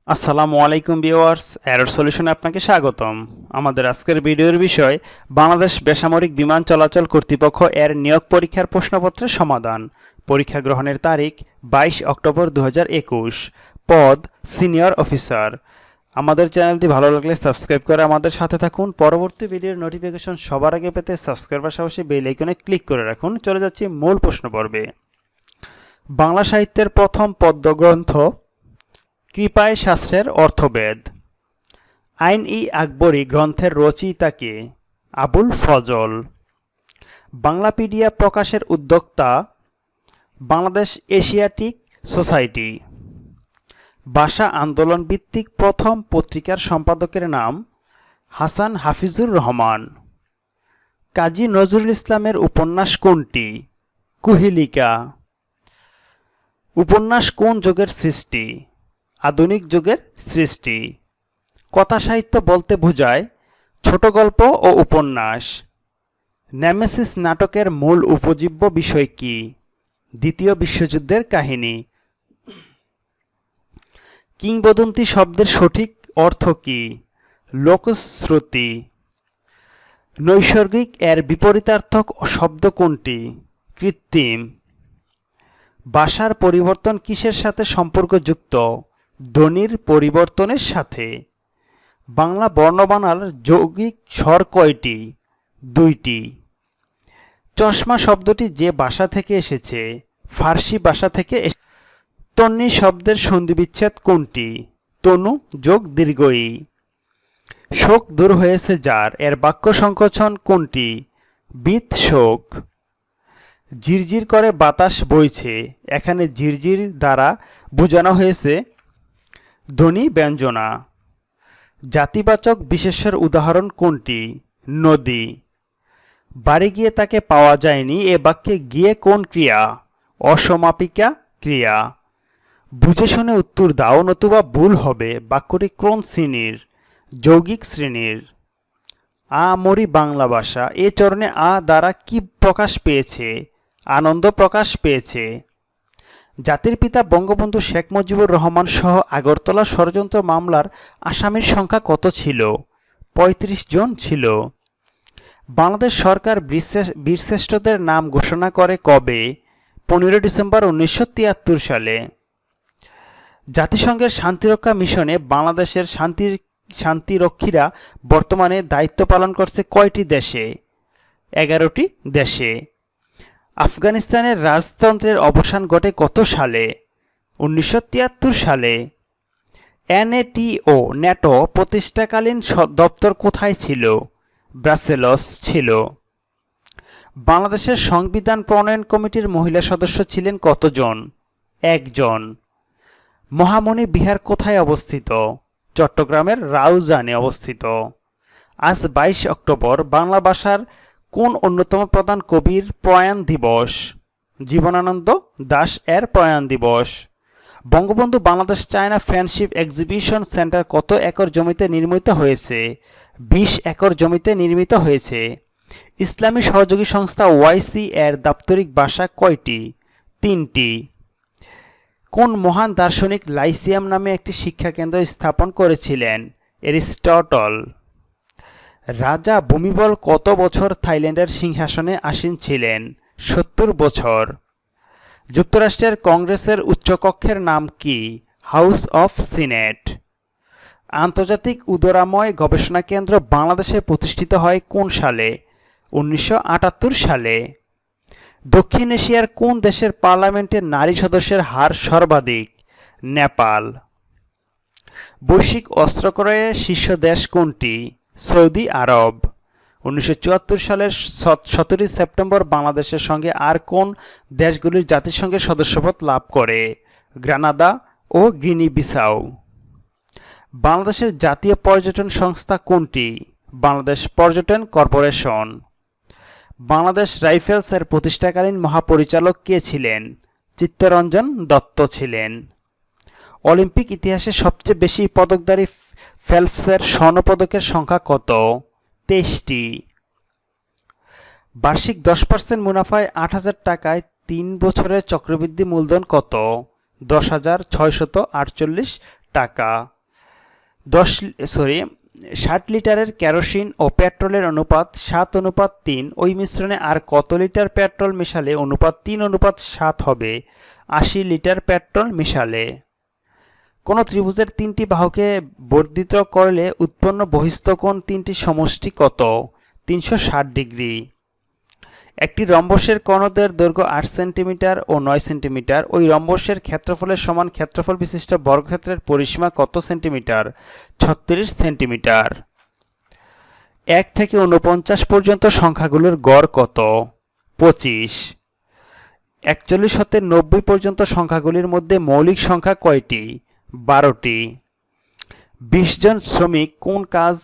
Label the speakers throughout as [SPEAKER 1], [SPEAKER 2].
[SPEAKER 1] আসসালামু আলাইকুম viewers, error সলিউশনে আপনাকে স্বাগতম। আমাদের আজকের ভিডিওর বিষয় বাংলাদেশ বেসামরিক বিমান চলাচল কর্তৃপক্ষ এর নিয়োগ পরীক্ষার প্রশ্নপত্রের সমাধান। পরীক্ষা গ্রহণের তারিখ 22 অক্টোবর 2021। পদ সিনিয়র অফিসার। আমাদের চ্যানেলটি ভালো লাগলে সাবস্ক্রাইব করে আমাদের সাথে থাকুন। পরবর্তী ভিডিওর নোটিফিকেশন সবার আগে পেতে সাবস্ক্রাইব পাশাপাশি বেল আইকনে ক্লিক করে রাখুন। চলে যাচ্ছি মূল প্রশ্ন পর্বে। বাংলা সাহিত্যের প্রথম পদ্যগ্রন্থ কৃপায় শাস্ত্রের অর্থবেদ। আইন-ই আকবরী গ্রন্থের রচয়িতা কে? আবুল ফজল। বাংলাপিডিয়া প্রকাশের উদ্যোক্তা বাংলাদেশ এশিয়াটিক সোসাইটি। ভাষা আন্দোলন ভিত্তিক প্রথম পত্রিকার সম্পাদকের নাম হাসান হাফিজুর রহমান। কাজী নজরুল ইসলামের উপন্যাস কোনটি? কুহেলিকা। উপন্যাস কোন যুগের সৃষ্টি? আধুনিক যুগের সৃষ্টি। কথা সাহিত্য বলতে বোঝায় ছোট গল্প ও উপন্যাস। নেমেসিস নাটকের মূল উপজীব্য বিষয় কি? দ্বিতীয় বিশ্বযুদ্ধের কাহিনী। কিংবদন্তি শব্দের সঠিক অর্থ কি? লোকশ্রুতি। নৈসর্গিক এর বিপরীতার্থক শব্দ কোনটি? কৃত্রিম। ভাষার পরিবর্তন কিসের সাথে সম্পর্কযুক্ত? ধ্বনির পরিবর্তনের সাথে। বাংলা বর্ণমালার যৌগিক স্বর কয়টি? দুইটি। চশমা শব্দটি যে ভাষা থেকে এসেছে? ফার্সি ভাষা থেকে। তন্নি শব্দের সন্ধিবিচ্ছেদ কোনটি? তনু যোগ দীর্ঘই। শোক দূর হয়েছে যার এর বাক্য সংকোচন কোনটি? বিত শোক। ঝিরঝির করে বাতাস বইছে, এখানে ঝিরঝির দ্বারা বোঝানো হয়েছে ধ্বনি ব্যঞ্জনা। জাতিবাচক বিশেষ্যের উদাহরণ কোনটি? নদী। বাড়ি গিয়ে তাকে পাওয়া যায়নি এ বাক্যে গিয়ে কোন ক্রিয়া? অসমাপিকা ক্রিয়া। বুঝে শুনে উত্তর দাও নতুবা ভুল হবে বাক্যটি কোন শ্রেণীর? যৌগিক শ্রেণীর। মরি বাংলা ভাষা এ চরণে দ্বারা কি প্রকাশ পেয়েছে? আনন্দ প্রকাশ পেয়েছে। জাতির পিতা বঙ্গবন্ধু শেখ মুজিবুর রহমান সহ আগরতলা ষড়যন্ত্র মামলার আসামির সংখ্যা কত ছিল? ৩৫ জন ছিল। বাংলাদেশ সরকার বীরশ্রেষ্ঠদের নাম ঘোষণা করে কবে? 15 ডিসেম্বর 1973 সালে। জাতিসংঘের শান্তিরক্ষা মিশনে বাংলাদেশের শান্তিরক্ষীরা বর্তমানে দায়িত্ব পালন করছে কয়টি দেশে? 11টি দেশে। আফগানিস্তানের রাজতন্ত্রের অবসান ঘটে কত সালে? 1973 সালে। ন্যাটো প্রতিষ্ঠাকালীন দপ্তর কোথায় ছিল? ব্রাসেলস ছিল। বাংলাদেশের সংবিধান প্রণয়ন কমিটির মহিলা সদস্য ছিলেন কতজন? একজন। মহামণি বিহার কোথায় অবস্থিত? চট্টগ্রামের রাউজানে অবস্থিত। আজ 22 অক্টোবর বাংলা ভাষার কোন অন্যতম প্রধান কবির প্রয়াণ দিবস? জীবনানন্দ দাশ এর প্রয়াণ দিবস। Bangabandhu Bangladesh China friendship exhibition centre কত একর জমিতে নির্মিত হয়েছে? 20 একর জমিতে নির্মিত হয়েছে। ইসলামী সহযোগী সংস্থা ওয়াইসি এর দাপ্তরিক ভাষা কয়টি? 3টি। কোন মহান দার্শনিক লাইসিয়াম নামে একটি শিক্ষাকেন্দ্র স্থাপন করেছিলেন? এরিস্টটল। রাজা ভূমিবল কত বছর থাইল্যান্ডের সিংহাসনে আসীন ছিলেন? 70 বছর। যুক্তরাষ্ট্রের কংগ্রেসের উচ্চকক্ষের নাম কি? House of senate. আন্তর্জাতিক উদরাময় গবেষণা কেন্দ্র বাংলাদেশে প্রতিষ্ঠিত হয় কোন সালে? 1978 সালে। দক্ষিণ এশিয়ার কোন দেশের পার্লামেন্টে নারী সদস্যের হার সর্বাধিক? নেপাল। বৈশ্বিক অস্ত্র ক্রয়ের শীর্ষ দেশ কোনটি? সৌদি আরব। 1974 সালের 17 সেপ্টেম্বর বাংলাদেশের সঙ্গে আর কোন দেশগুলির জাতিসংঘের সদস্যপদ লাভ করে? গ্রানাদা ও গিনি বিসাউ। বাংলাদেশের জাতীয় পর্যটন সংস্থা কোনটি? বাংলাদেশ পর্যটন কর্পোরেশন। বাংলাদেশ রাইফেলস এর প্রতিষ্ঠাকালীন মহাপরিচালক কে ছিলেন? চিত্তরঞ্জন দত্ত ছিলেন। অলিম্পিক ইতিহাসে সবচেয়ে বেশি পদকধারী ফেলপসের স্বর্ণপদকের সংখ্যা কত? 23টি। বার্ষিক 10% মুনাফায় 8,000 টাকায় 3 বছরের চক্রবৃদ্ধি মূলধন কত? 10,648 টাকা। 60 লিটারের কেরোসিন ও পেট্রোলের অনুপাত 7:3, ওই মিশ্রণে আর কত লিটার পেট্রোল মেশালে অনুপাত 3:7 হবে 80 লিটার পেট্রোল মেশালে? কোন ত্রিভুজের 3টি বাহুকে বর্ধিত করলে উৎপন্ন বহিস্থ কোণ 3টির সমষ্টি কত? 360 ডিগ্রি। একটি রম্বসের কর্ণদ্বয়ের দৈর্ঘ্য 8 সেন্টিমিটার ও 9 সেন্টিমিটার। ওই রম্বসের ক্ষেত্রফলের সমান ক্ষেত্রফল বিশিষ্ট বর্গক্ষেত্রের পরিসীমা কত সেন্টিমিটার? 36 সেন্টিমিটার। 1 থেকে 49 পর্যন্ত সংখ্যাগুলোর গড় কত? 25। 41 হতে 90 পর্যন্ত সংখ্যাগুলির মধ্যে মৌলিক সংখ্যা কয়টি? 12টি। 20 জন শ্রমিক কোন কাজ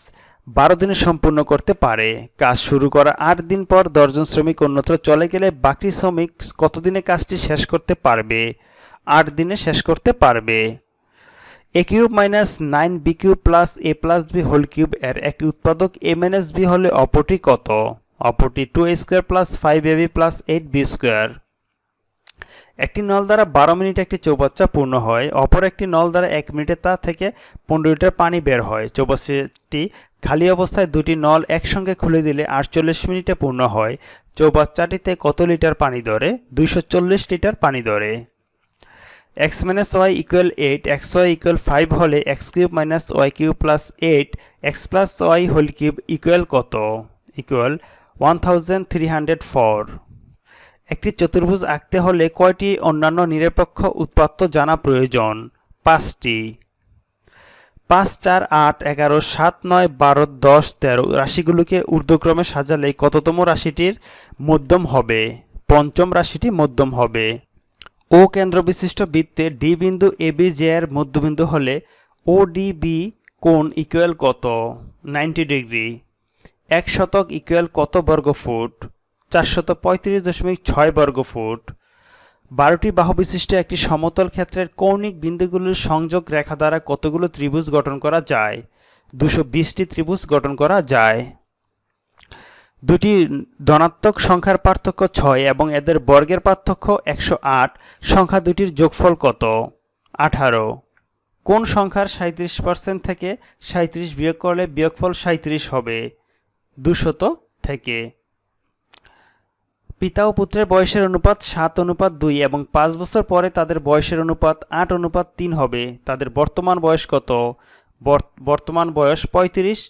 [SPEAKER 1] 12 দিনে সম্পূর্ণ করতে পারে? কাজ শুরু করার 8 দিন পর 10 জন শ্রমিক অন্যত্র চলে গেলে বাকি শ্রমিক কত দিনে কাজটি শেষ করতে পারবে? 8 দিনে শেষ করতে পারবে। a cube minus 9b cube plus a plus b whole cube এর একটি উৎপাদক a মাইনাস b হলে অপরটি কত? অপরটি 2a square plus 5ab plus 8b square. একটি নল দ্বারা 12 মিনিটে একটি চৌবাচ্চা পূর্ণ হয়, অপর একটি নল দ্বারা 1 মিনিটে তা থেকে 15 লিটার পানি বের হয়। চৌবাচ্চাটি খালি অবস্থায় দুটি নল একসঙ্গে খুলে দিলে 48 মিনিটে পূর্ণ হয়। চৌবাচ্চাটিতে কত লিটার পানি ধরে? 240 লিটার পানি ধরে। x minus y equal 8, xy equal 5 হলে x cube minus y cube plus 8 x plus y whole cube equal কত? ইকুয়াল 1304। একটি চতুর্ভুজ আঁকতে হলে কয়টি অন্যান্য নিরপেক্ষ উৎপাত্ত জানা প্রয়োজন? 5টি। 5, 4, 8, 11, 7, 9, 12, 10, 13 রাশিগুলোকে ঊর্ধ্বক্রমে সাজালে কততম রাশিটির মধ্যম হবে? পঞ্চম রাশিটি মধ্যম হবে। ও কেন্দ্র বিশিষ্ট বৃত্তে ডি বিন্দু ABJ এর মধ্যবিন্দু হলে ODB কোণ ইকুয়াল কত? 90 ডিগ্রি। 1 শতক ইকুয়াল কত বর্গ ফুট? 435.6 বর্গ ফুট। 12টি বাহু বিশিষ্ট একটি সমতল ক্ষেত্রের কৌণিক বিন্দুগুলির সংযোগ রেখা দ্বারা কতগুলো ত্রিভুজ গঠন করা যায়? 220টি ত্রিভুজ গঠন করা যায়। দুটি ধনাত্মক সংখ্যার পার্থক্য 6 এবং এদের বর্গের পার্থক্য 108। সংখ্যা দুটির যোগফল কত? 18। কোন সংখ্যার 37% থেকে 37 বিয়োগ করলে বিয়োগফল 37 হবে? 200 থেকে। পিতা ও পুত্রের বয়সের অনুপাত 7:2 এবং 5 বছর পরে তাদের বয়সের অনুপাত 8:3 হবে। তাদের বর্তমান বয়স কত? বর্তমান বয়স 35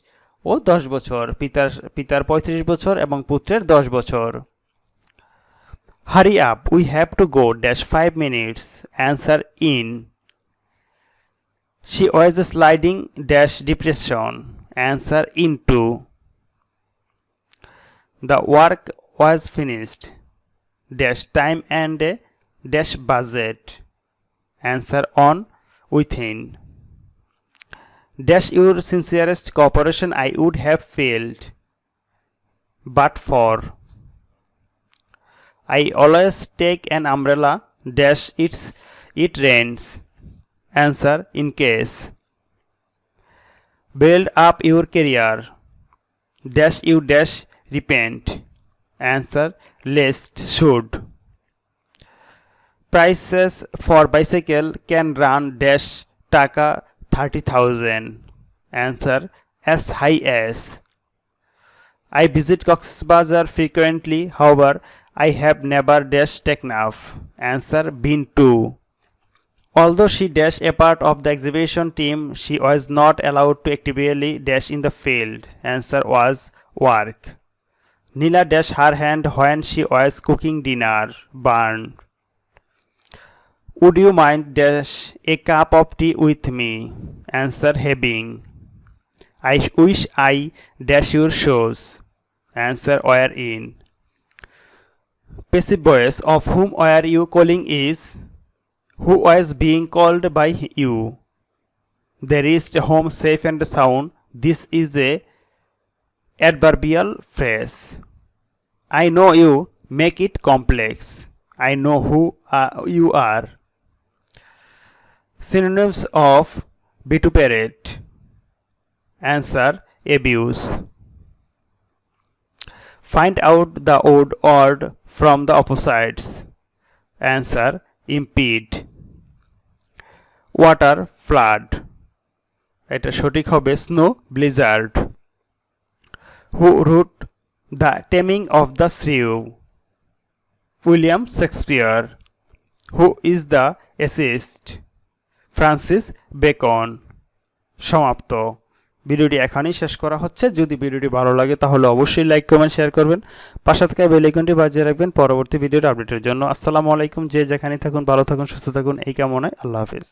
[SPEAKER 1] ও 10 বছর। পিতার 35 বছর এবং পুত্রের 10 বছর। Hurry up, we have to go dash 5 minutes. Answer in. She was sliding dash depression. Answer into. The work was finished dash time and dash budget. Answer on within. Dash your sincerest cooperation I would have failed but for. I always take an umbrella dash it rains. Answer in case. Build up your career dash you dash repent. Answer lest should. Prices for bicycle can run dash taka 30,000. Answer as high as. I visit Cox's Bazar frequently, however I have never dash taken off. Answer been to. Although she dash a part of the exhibition team, she was not allowed to actively dash in the field. Answer was work. Nila dash her hand when she was cooking dinner. Burn. Would you mind dash a cup of tea with me? Answer having. I wish I dash your shoes. Answer were in. Passive voice of whom were you calling is who was being called by you. They reached home safe and sound. This is a adverbial phrase. I know you make it complex. I know who you are. Synonyms of vituperate. Answer abuse. Find out the odd word from the opposites. Answer impede. Water flood. এটা সঠিক হবে snow blizzard. Who wrote the taming of the shrew? William Shakespeare. Who is the essayist? Francis Bacon. সমাপ্ত। ভিডিওটি এখানেই শেষ করা হচ্ছে। যদি ভিডিওটি ভালো লাগে তাহলে অবশ্যই লাইক কমেন্ট শেয়ার করবেন, পাশে থাকা বেল আইকনটি বাজিয়ে রাখবেন পরবর্তী ভিডিওর আপডেটের জন্য। আসসালামু আলাইকুম। যে যেখানে থাকুন ভালো থাকুন সুস্থ থাকুন এই কামনায়। আল্লাহ হাফেজ।